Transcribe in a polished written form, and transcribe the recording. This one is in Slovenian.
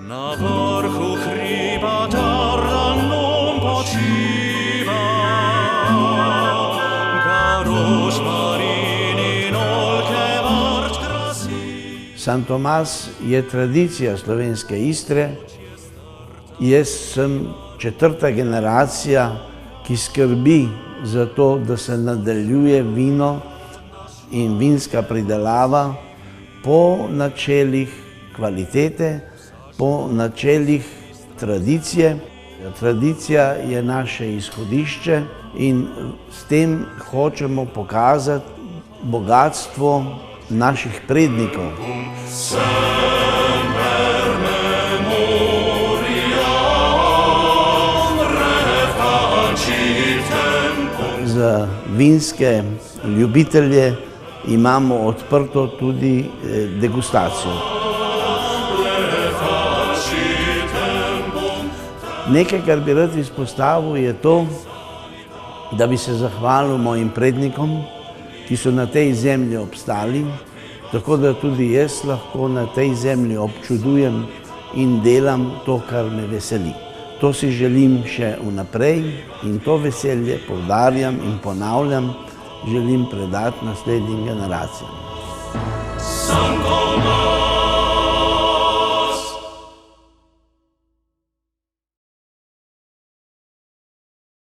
Na vrhu hriba Dardanon počiva, ga rožmarin in oljke vrt krasi. San Tomas je tradicija slovenske Istre. Jaz sem četrta generacija, ki skrbi za to, da se nadaljuje vino in vinska pridelava po načelih kvalitete, po načelih tradicije. Tradicija je naše izhodišče in s tem hočemo pokazati bogatstvo naših prednikov. Za vinske ljubitelje imamo odprto tudi degustacijo. Nekaj, kar bi rad izpostavil, je to, da bi se zahvalil mojim prednikom, ki so na tej zemlji obstali, tako da tudi jaz lahko na tej zemlji občudujem in delam to, kar me veseli. To si želim še vnaprej in to veselje poudarjam in ponavljam, želim predati naslednjim generacijam.